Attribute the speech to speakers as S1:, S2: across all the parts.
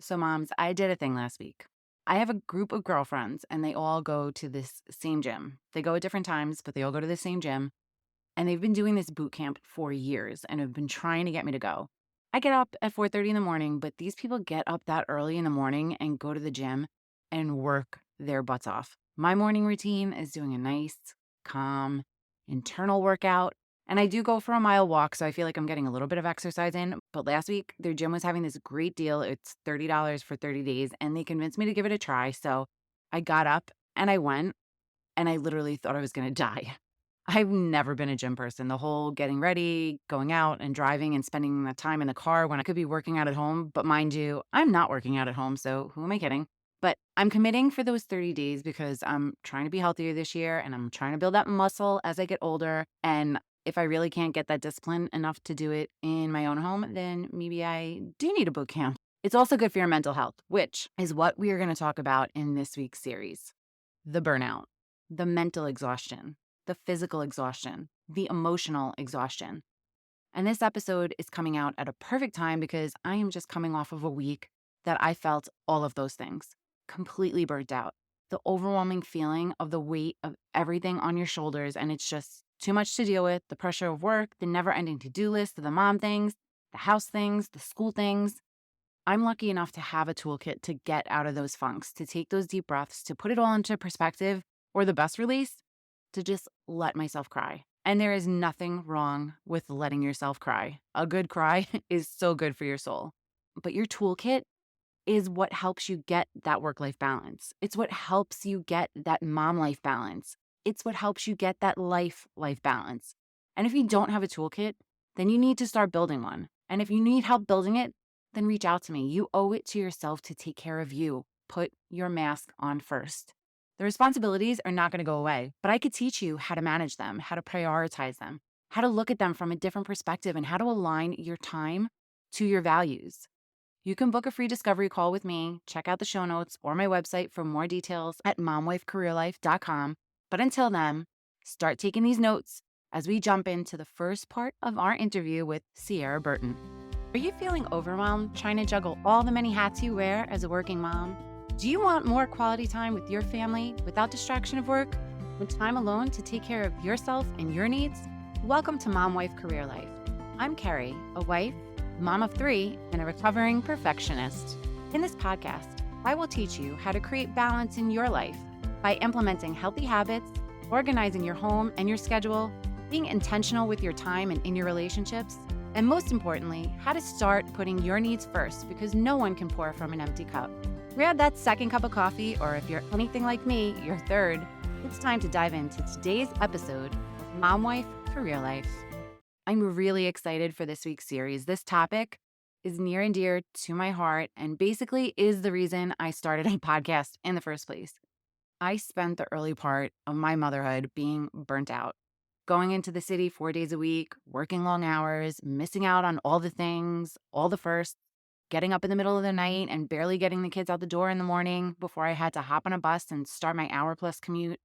S1: So, moms, I did a thing last week. I have a group of girlfriends and they all go to this same gym. They go at different times, but they all go to the same gym. And they've been doing this boot camp for years and have been trying to get me to go. I get up at 4:30 in the morning, but these people get up that early in the morning and go to the gym and work their butts off. My morning routine is doing a nice, calm, internal workout. And I do go for a mile walk, so I feel like I'm getting a little bit of exercise in. But last week, their gym was having this great deal. It's $30 for 30 days, and they convinced me to give it a try. So I got up and I went, and I literally thought I was going to die. I've never been a gym person. The whole getting ready, going out and driving and spending the time in the car when I could be working out at home. But mind you, I'm not working out at home, so who am I kidding? But I'm committing for those 30 days because I'm trying to be healthier this year and I'm trying to build that muscle as I get older. And if I really can't get that discipline enough to do it in my own home, then maybe I do need a boot camp. It's also good for your mental health, which is what we are going to talk about in this week's series: the burnout, the mental exhaustion, the physical exhaustion, the emotional exhaustion. And this episode is coming out at a perfect time because I am just coming off of a week that I felt all of those things, completely burnt out. The overwhelming feeling of the weight of everything on your shoulders, and it's just too much to deal with: the pressure of work, the never ending to do list, the mom things, the house things, the school things. I'm lucky enough to have a toolkit to get out of those funks, to take those deep breaths, to put it all into perspective, or the best release, to just let myself cry. And there is nothing wrong with letting yourself cry. A good cry is so good for your soul. But your toolkit is what helps you get that work-life balance. It's what helps you get that mom-life balance. It's what helps you get that life balance. And if you don't have a toolkit, then you need to start building one. And if you need help building it, then reach out to me. You owe it to yourself to take care of you. Put your mask on first. The responsibilities are not going to go away, but I could teach you how to manage them, how to prioritize them, how to look at them from a different perspective, and how to align your time to your values. You can book a free discovery call with me, check out the show notes or my website for more details at momwifecareerlife.com. But until then, start taking these notes as we jump into the first part of our interview with Ciara Burton. Are you feeling overwhelmed trying to juggle all the many hats you wear as a working mom? Do you want more quality time with your family without distraction of work and time alone to take care of yourself and your needs? Welcome to Mom Wife Career Life. I'm Carrie, a wife, mom of 3, and a recovering perfectionist. In this podcast, I will teach you how to create balance in your life by implementing healthy habits, organizing your home and your schedule, being intentional with your time and in your relationships, and most importantly, how to start putting your needs first, because no one can pour from an empty cup. Grab that second cup of coffee, or if you're anything like me, your third. It's time to dive into today's episode of Mom Wife Career Life. I'm really excited for this week's series. This topic is near and dear to my heart and basically is the reason I started a podcast in the first place. I spent the early part of my motherhood being burnt out, going into the city 4 days a week, working long hours, missing out on all the things, all the firsts, getting up in the middle of the night and barely getting the kids out the door in the morning before I had to hop on a bus and start my hour-plus commute.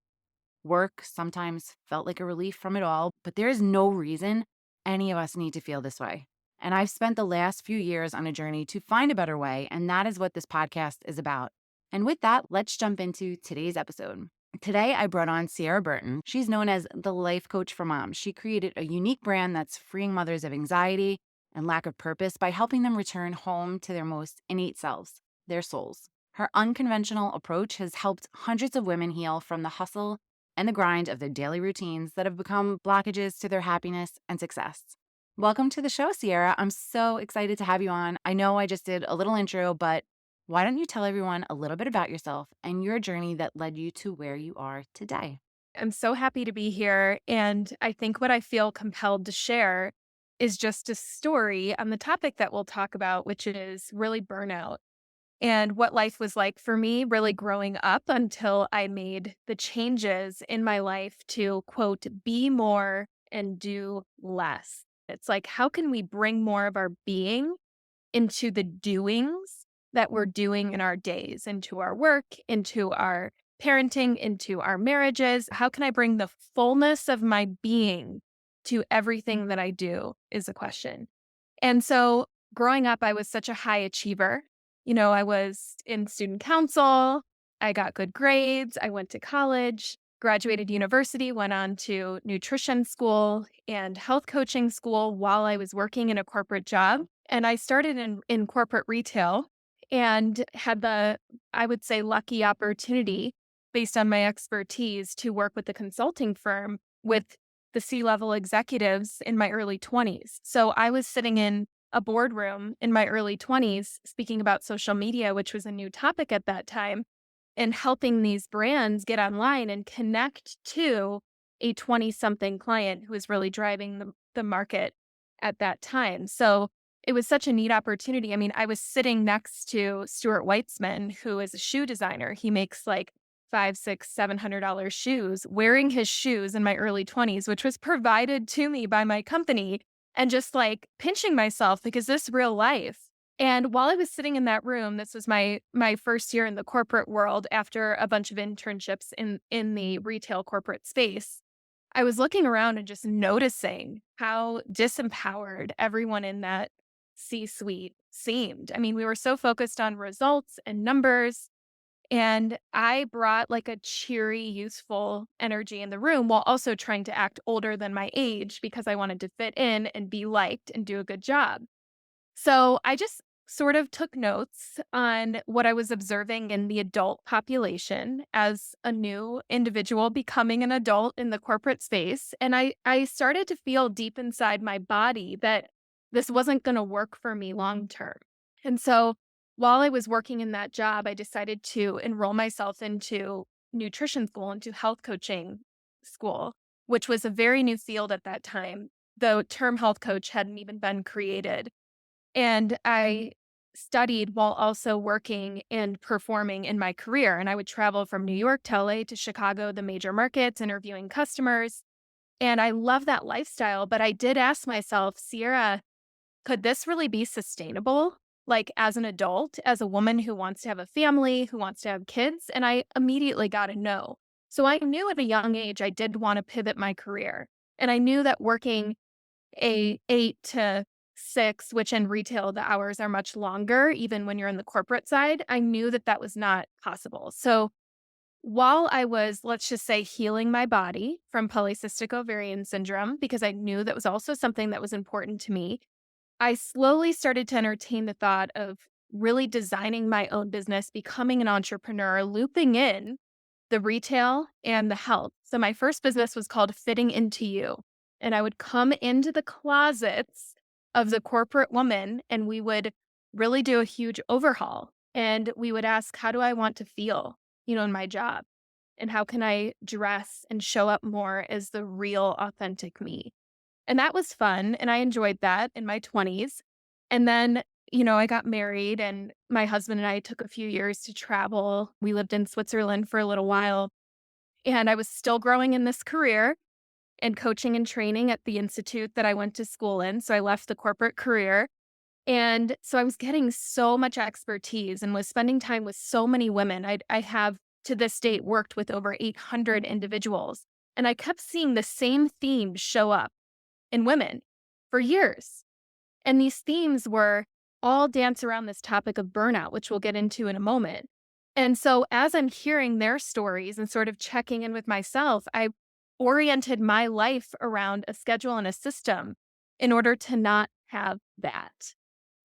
S1: Work sometimes felt like a relief from it all, but there is no reason any of us need to feel this way. And I've spent the last few years on a journey to find a better way, and that is what this podcast is about. And with that, let's jump into today's episode. Today, I brought on Ciara Burton. She's known as the life coach for moms. She created a unique brand that's freeing mothers of anxiety and lack of purpose by helping them return home to their most innate selves, their souls. Her unconventional approach has helped hundreds of women heal from the hustle and the grind of their daily routines that have become blockages to their happiness and success. Welcome to the show, Ciara. I'm so excited to have you on. I know I just did a little intro, but why don't you tell everyone a little bit about yourself and your journey that led you to where you are today?
S2: I'm so happy to be here. And I think what I feel compelled to share is just a story on the topic that we'll talk about, which is really burnout and what life was like for me, really growing up until I made the changes in my life to, quote, be more and do less. It's like, how can we bring more of our being into the doings that we're doing in our days, into our work, into our parenting, into our marriages? How can I bring the fullness of my being to everything that I do is a question. And so growing up, I was such a high achiever. I was in student council, I got good grades, I went to college, graduated university, went on to nutrition school and health coaching school while I was working in a corporate job. And I started in corporate retail and had the, I would say, lucky opportunity based on my expertise to work with the consulting firm with the C-level executives in my early 20s. So I was sitting in a boardroom in my early 20s speaking about social media, which was a new topic at that time, and helping these brands get online and connect to a 20 something client who was really driving the market at that time. So it was such a neat opportunity. I mean, I was sitting next to Stuart Weitzman, who is a shoe designer. He makes like five, six, $700 shoes, wearing his shoes in my early 20s, which was provided to me by my company, and just like pinching myself because this real life. And while I was sitting in that room, this was my first year in the corporate world after a bunch of internships in the retail corporate space. I was looking around and just noticing how disempowered everyone in that C-suite seemed. I mean, we were so focused on results and numbers, and I brought like a cheery, youthful energy in the room while also trying to act older than my age because I wanted to fit in and be liked and do a good job. So I just sort of took notes on what I was observing in the adult population as a new individual becoming an adult in the corporate space. And I started to feel deep inside my body that this wasn't going to work for me long term. And so while I was working in that job, I decided to enroll myself into nutrition school, into health coaching school, which was a very new field at that time. The term health coach hadn't even been created, and I studied while also working and performing in my career. And I would travel from New York to LA to Chicago, the major markets, interviewing customers. And I love that lifestyle. But I did ask myself, Sierra, could this really be sustainable? Like as an adult, as a woman who wants to have a family, who wants to have kids? And I immediately got a no. So I knew at a young age I did want to pivot my career. And I knew that working a 8 to 6, which in retail, the hours are much longer, even when you're in the corporate side, I knew that that was not possible. So while I was, let's just say, healing my body from polycystic ovarian syndrome, because I knew that was also something that was important to me, I slowly started to entertain the thought of really designing my own business, becoming an entrepreneur, looping in the retail and the health. So my first business was called Fitting Into You. And I would come into the closets of the corporate woman and we would really do a huge overhaul. And we would ask, how do I want to feel, in my job? And how can I dress and show up more as the real, authentic me? And that was fun. And I enjoyed that in my 20s. And then, I got married and my husband and I took a few years to travel. We lived in Switzerland for a little while. And I was still growing in this career and coaching and training at the institute that I went to school in. So I left the corporate career. And so I was getting so much expertise and was spending time with so many women. I have to this date worked with over 800 individuals. And I kept seeing the same themes show up in women for years. And these themes were all dance around this topic of burnout, which we'll get into in a moment. And so as I'm hearing their stories and sort of checking in with myself, I oriented my life around a schedule and a system in order to not have that.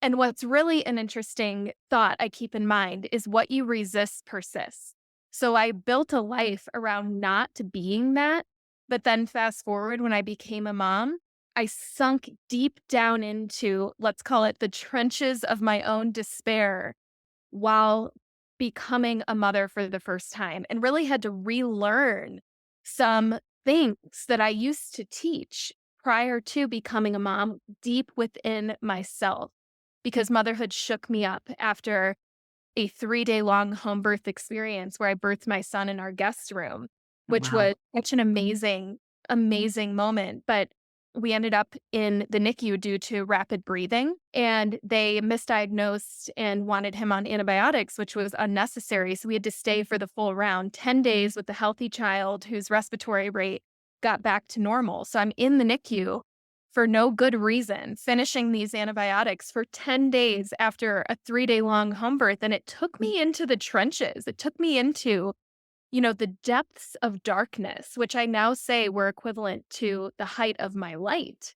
S2: And what's really an interesting thought I keep in mind is what you resist persists. So I built a life around not being that. But then fast forward when I became a mom, I sunk deep down into, let's call it the trenches of my own despair while becoming a mother for the first time and really had to relearn some things that I used to teach prior to becoming a mom deep within myself because motherhood shook me up after a 3-day long home birth experience where I birthed my son in our guest room, which
S1: Wow.
S2: was such an amazing, amazing moment. But we ended up in the NICU due to rapid breathing, and they misdiagnosed and wanted him on antibiotics, which was unnecessary. So we had to stay for the full round, 10 days with a healthy child whose respiratory rate got back to normal. So I'm in the NICU for no good reason, finishing these antibiotics for 10 days after a 3-day long home birth. And it took me into the trenches. It took me into, the depths of darkness, which I now say were equivalent to the height of my light.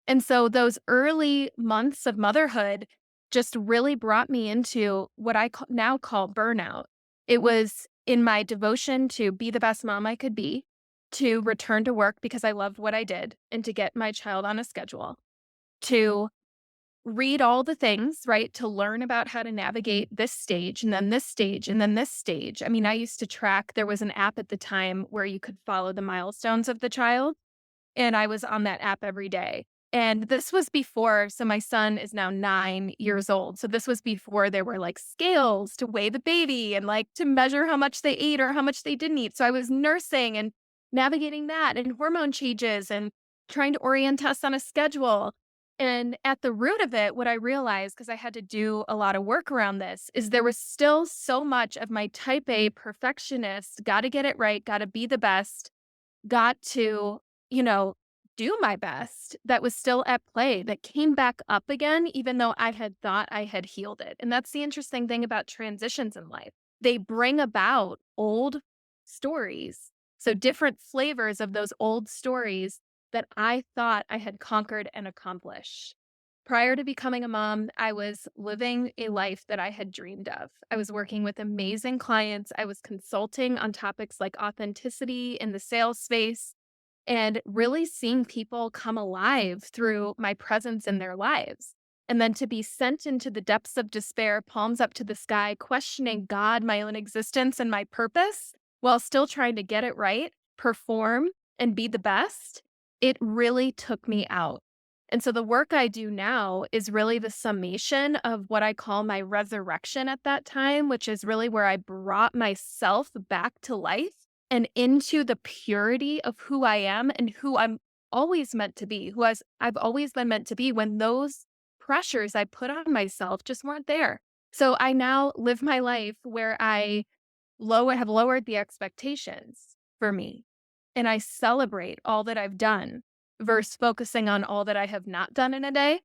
S2: And so those early months of motherhood just really brought me into what now call burnout. It was in my devotion to be the best mom I could be, to return to work because I loved what I did, and to get my child on a schedule, to read all the things, right? To learn about how to navigate this stage and then this stage and then this stage. I mean, I used to track, there was an app at the time where you could follow the milestones of the child. And I was on that app every day. And this was before, so my son is now 9 years old. So this was before there were like scales to weigh the baby and like to measure how much they ate or how much they didn't eat. So I was nursing and navigating that and hormone changes and trying to orient us on a schedule. And at the root of it, what I realized, because I had to do a lot of work around this, is there was still so much of my type A perfectionist, got to get it right, got to be the best, got to, you know, do my best that was still at play, that came back up again, even though I had thought I had healed it. And that's the interesting thing about transitions in life. They bring about old stories. So different flavors of those old stories that I thought I had conquered and accomplished. Prior to becoming a mom, I was living a life that I had dreamed of. I was working with amazing clients. I was consulting on topics like authenticity in the sales space and really seeing people come alive through my presence in their lives. And then to be sent into the depths of despair, palms up to the sky, questioning God, my own existence, and my purpose, while still trying to get it right, perform, and be the best, it really took me out. And so the work I do now is really the summation of what I call my resurrection at that time, which is really where I brought myself back to life and into the purity of who I am and who I'm always meant to be, I've always been meant to be when those pressures I put on myself just weren't there. So I now live my life where I have lowered the expectations for me, and I celebrate all that I've done versus focusing on all that I have not done in a day.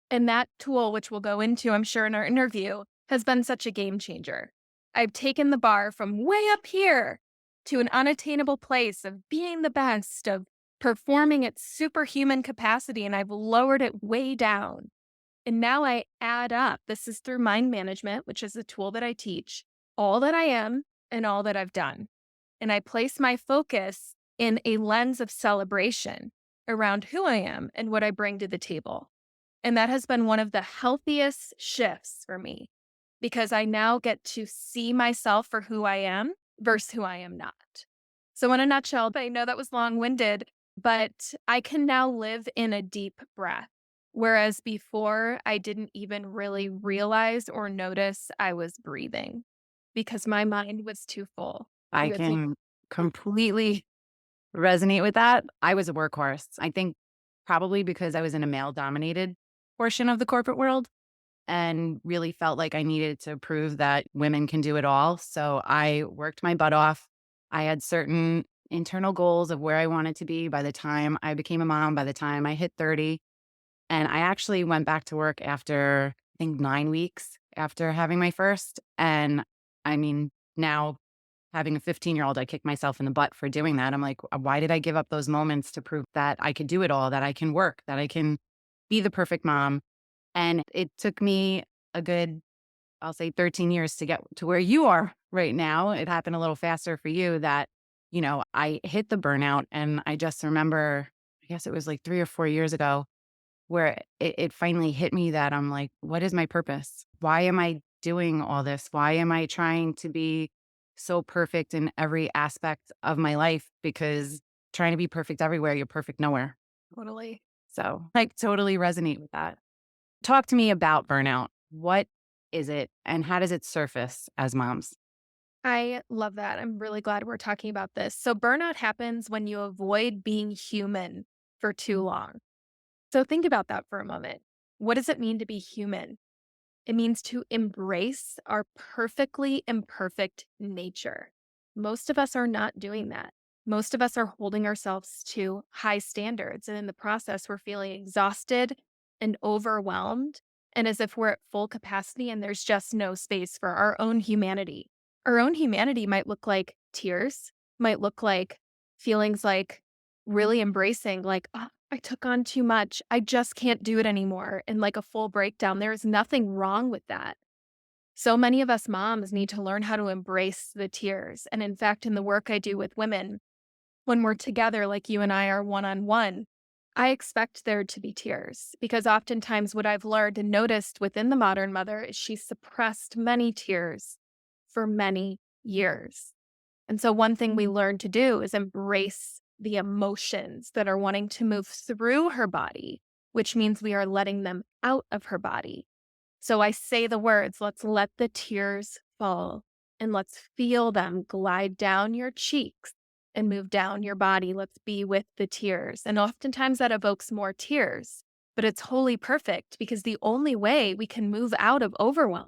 S2: And that tool, which we'll go into, I'm sure, in our interview, has been such a game changer. I've taken the bar from way up here to an unattainable place of being the best, of performing at superhuman capacity, and I've lowered it way down. And now I add up, this is through mind management, which is a tool that I teach, all that I am and all that I've done. And I place my focus in a lens of celebration around who I am and what I bring to the table. And that has been one of the healthiest shifts for me because I now get to see myself for who I am versus who I am not. So, in a nutshell, I know that was long winded, but I can now live in a deep breath. Whereas before, I didn't even really realize or notice I was breathing because my mind was too full
S1: I
S2: with
S1: can completely resonate with that. I was a workhorse. I think probably because I was in a male dominated portion of the corporate world and really felt like I needed to prove that women can do it all. So I worked my butt off. I had certain internal goals of where I wanted to be by the time I became a mom, by the time I hit 30. And I actually went back to work after, I think, 9 weeks after having my first. And I mean, now having a 15-year-old, I kick myself in the butt for doing that. I'm like, why did I give up those moments to prove that I could do it all, that I can work, that I can be the perfect mom? And it took me a good, I'll say 13 years to get to where you are right now. It happened a little faster for you that, I hit the burnout. And I just remember, I guess it was like 3 or 4 years ago, where it finally hit me that I'm like, what is my purpose? Why am I doing all this? Why am I trying to be so perfect in every aspect of my life? Because trying to be perfect everywhere, you're perfect nowhere.
S2: totally.
S1: So I totally resonate with that. Talk to me about burnout. What is it and how does it surface as moms?
S2: I love that. I'm really glad we're talking about this. So, burnout happens when you avoid being human for too long. So, think about that for a moment. What does it mean to be human? It means to embrace our perfectly imperfect nature. Most of us are not doing that. Most of us are holding ourselves to high standards. And in the process, we're feeling exhausted and overwhelmed, and as if we're at full capacity and there's just no space for our own humanity. Our own humanity might look like tears, might look like feelings like really embracing, like, "Oh, I took on too much. I just can't do it anymore." And like a full breakdown. There is nothing wrong with that. So many of us moms need to learn how to embrace the tears. And in fact, in the work I do with women, when we're together, like you and I are one on one, I expect there to be tears because oftentimes what I've learned and noticed within the modern mother is she suppressed many tears for many years. And so, one thing we learn to do is embrace the emotions that are wanting to move through her body, which means we are letting them out of her body. So I say the words, let's let the tears fall and let's feel them glide down your cheeks and move down your body. Let's be with the tears. And oftentimes that evokes more tears, but it's wholly perfect because the only way we can move out of overwhelm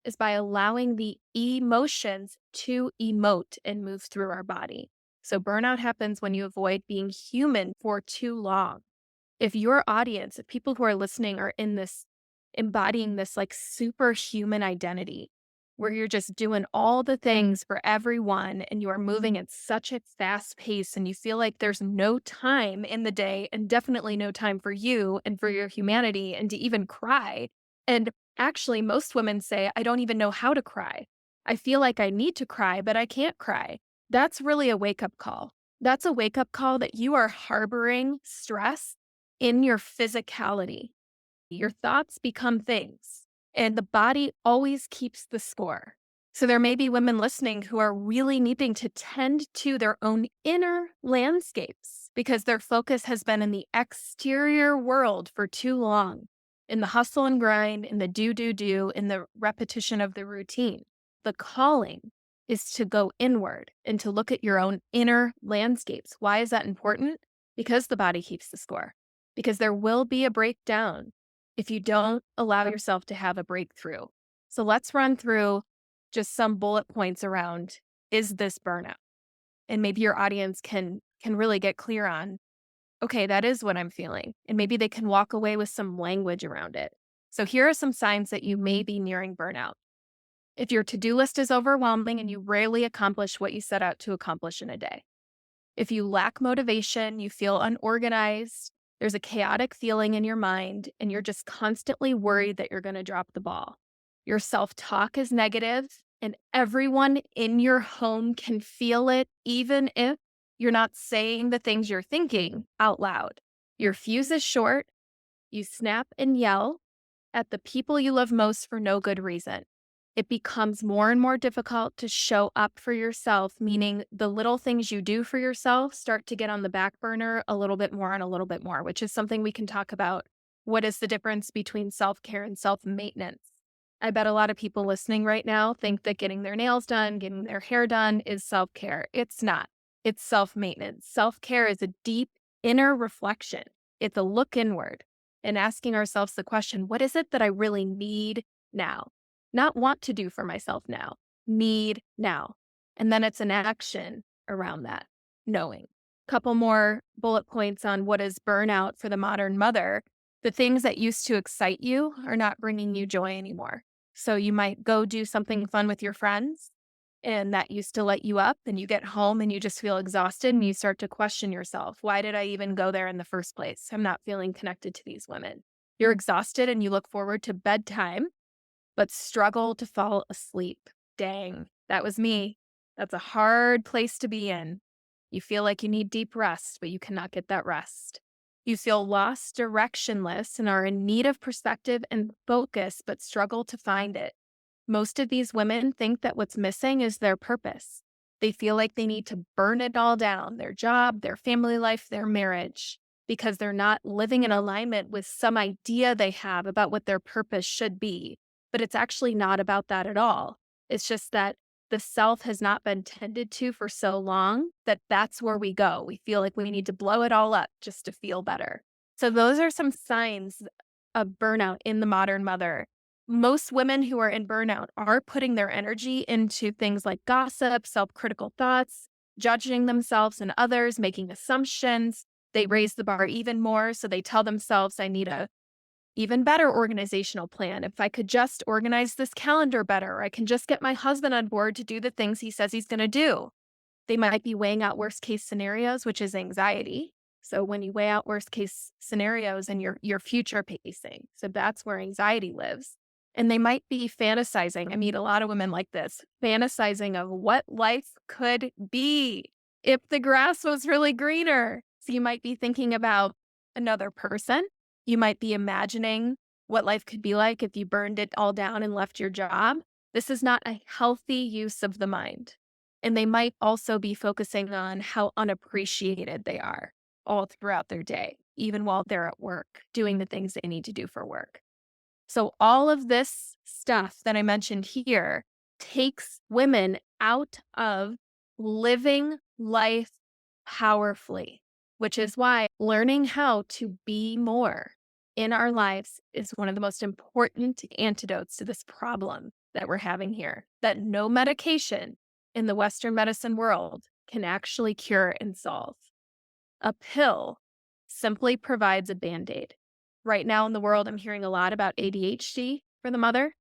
S2: is by allowing the emotions to emote and move through our body. So burnout happens when you avoid being human for too long. If your audience, if people who are listening are in this embodying this like superhuman identity where you're just doing all the things for everyone and you are moving at such a fast pace and you feel like there's no time in the day and definitely no time for you and for your humanity and to even cry. And actually, most women say, I don't even know how to cry. I feel like I need to cry, but I can't cry. That's really a wake up call. That's a wake up call that you are harboring stress in your physicality. Your thoughts become things, and the body always keeps the score. So there may be women listening who are really needing to tend to their own inner landscapes because their focus has been in the exterior world for too long, in the hustle and grind, in the do, in the repetition of the routine. The calling is to go inward and to look at your own inner landscapes. Why is that important? Because the body keeps the score, because there will be a breakdown if you don't allow yourself to have a breakthrough. So let's run through just some bullet points around, is this burnout? And maybe your audience can really get clear on, okay, that is what I'm feeling. And maybe they can walk away with some language around it. So here are some signs that you may be nearing burnout. If your to-do list is overwhelming and you rarely accomplish what you set out to accomplish in a day. If you lack motivation, you feel unorganized, there's a chaotic feeling in your mind, and you're just constantly worried that you're going to drop the ball. Your self talk is negative, and everyone in your home can feel it, even if you're not saying the things you're thinking out loud. Your fuse is short, you snap and yell at the people you love most for no good reason. It becomes more and more difficult to show up for yourself, meaning the little things you do for yourself start to get on the back burner a little bit more and a little bit more, which is something we can talk about. What is the difference between self care and self maintenance? I bet a lot of people listening right now think that getting their nails done, getting their hair done is self care. It's not, it's self maintenance. Self care is a deep inner reflection, it's a look inward and asking ourselves the question, what is it that I really need now? Not want to do for myself now, need now. And then it's an action around that, knowing. Couple more bullet points on what is burnout for the modern mother. The things that used to excite you are not bringing you joy anymore. So you might go do something fun with your friends, and that used to light you up, and you get home and you just feel exhausted and you start to question yourself. Why did I even go there in the first place? I'm not feeling connected to these women. You're exhausted and you look forward to bedtime but struggle to fall asleep. Dang, that was me. That's a hard place to be in. You feel like you need deep rest, but you cannot get that rest. You feel lost, directionless, and are in need of perspective and focus, but struggle to find it. Most of these women think that what's missing is their purpose. They feel like they need to burn it all down, their job, their family life, their marriage, because they're not living in alignment with some idea they have about what their purpose should be. But it's actually not about that at all. It's just that the self has not been tended to for so long that that's where we go. We feel like we need to blow it all up just to feel better. So those are some signs of burnout in the modern mother. Most women who are in burnout are putting their energy into things like gossip, self-critical thoughts, judging themselves and others, making assumptions. They raise the bar even more. So they tell themselves, I need a even better organizational plan. If I could just organize this calendar better, or I can just get my husband on board to do the things he says he's going to do. They might be weighing out worst case scenarios, which is anxiety. So when you weigh out worst case scenarios and you're future pacing, so that's where anxiety lives. And they might be fantasizing. I meet a lot of women like this, fantasizing of what life could be if the grass was really greener. So you might be thinking about another person. You might be imagining what life could be like if you burned it all down and left your job. This is not a healthy use of the mind. And they might also be focusing on how unappreciated they are all throughout their day, even while they're at work, doing the things they need to do for work. So all of this stuff that I mentioned here takes women out of living life powerfully, which is why learning how to be more in our lives is one of the most important antidotes to this problem that we're having here, that no medication in the Western medicine world can actually cure and solve. A pill simply provides a Band-Aid. Right now in the world, I'm hearing a lot about ADHD for the mother.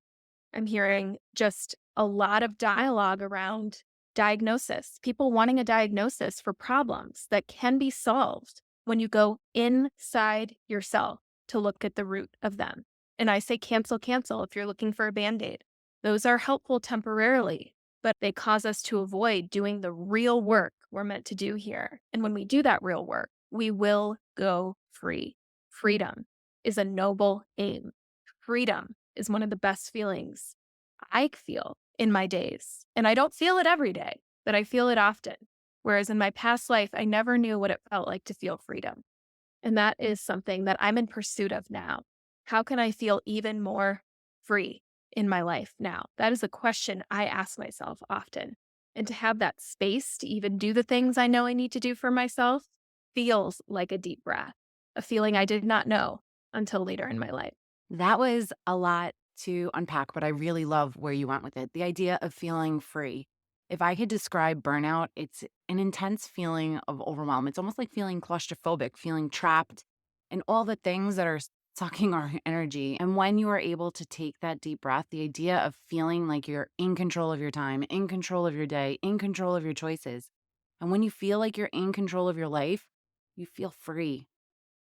S2: I'm hearing just a lot of dialogue around diagnosis, people wanting a diagnosis for problems that can be solved when you go inside yourself to look at the root of them. And I say cancel if you're looking for a Band-Aid. Those are helpful temporarily, but they cause us to avoid doing the real work we're meant to do here. And when we do that real work, we will go free. Freedom is a noble aim. Freedom is one of the best feelings I feel in my days. And I don't feel it every day, but I feel it often. Whereas in my past life, I never knew what it felt like to feel freedom. And that is something that I'm in pursuit of now. How can I feel even more free in my life now? That is a question I ask myself often. And to have that space to even do the things I know I need to do for myself feels like a deep breath, a feeling I did not know until later in my life.
S1: That was a lot to unpack, but I really love where you went with it. The idea of feeling free. If I could describe burnout, it's an intense feeling of overwhelm. It's almost like feeling claustrophobic, feeling trapped, and all the things that are sucking our energy. And when you are able to take that deep breath, the idea of feeling like you're in control of your time, in control of your day, in control of your choices. And when you feel like you're in control of your life, you feel free.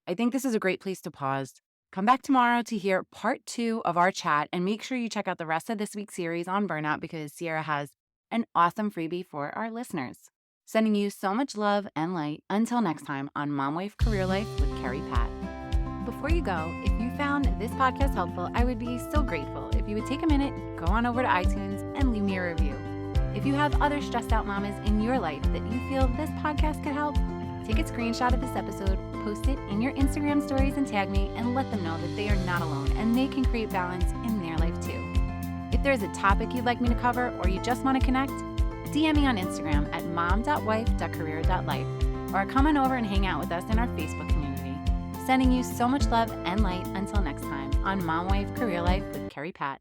S1: I think this is a great place to pause. Come back tomorrow to hear part 2 of our chat, and make sure you check out the rest of this week's series on burnout because Ciara has an awesome freebie for our listeners. Sending you so much love and light. Until next time on Mom Wife Career Life with Carrie Pat. Before you go, if you found this podcast helpful, I would be so grateful if you would take a minute, go on over to iTunes and leave me a review. If you have other stressed out mamas in your life that you feel this podcast could help, take a screenshot of this episode, post it in your Instagram stories and tag me, and let them know that they are not alone and they can create balance in their life too. If there's a topic you'd like me to cover or you just want to connect, DM me on Instagram at mom.wife.career.life or come on over and hang out with us in our Facebook community. Sending you so much love and light until next time on Mom Wife Career Life with Carrie Pat.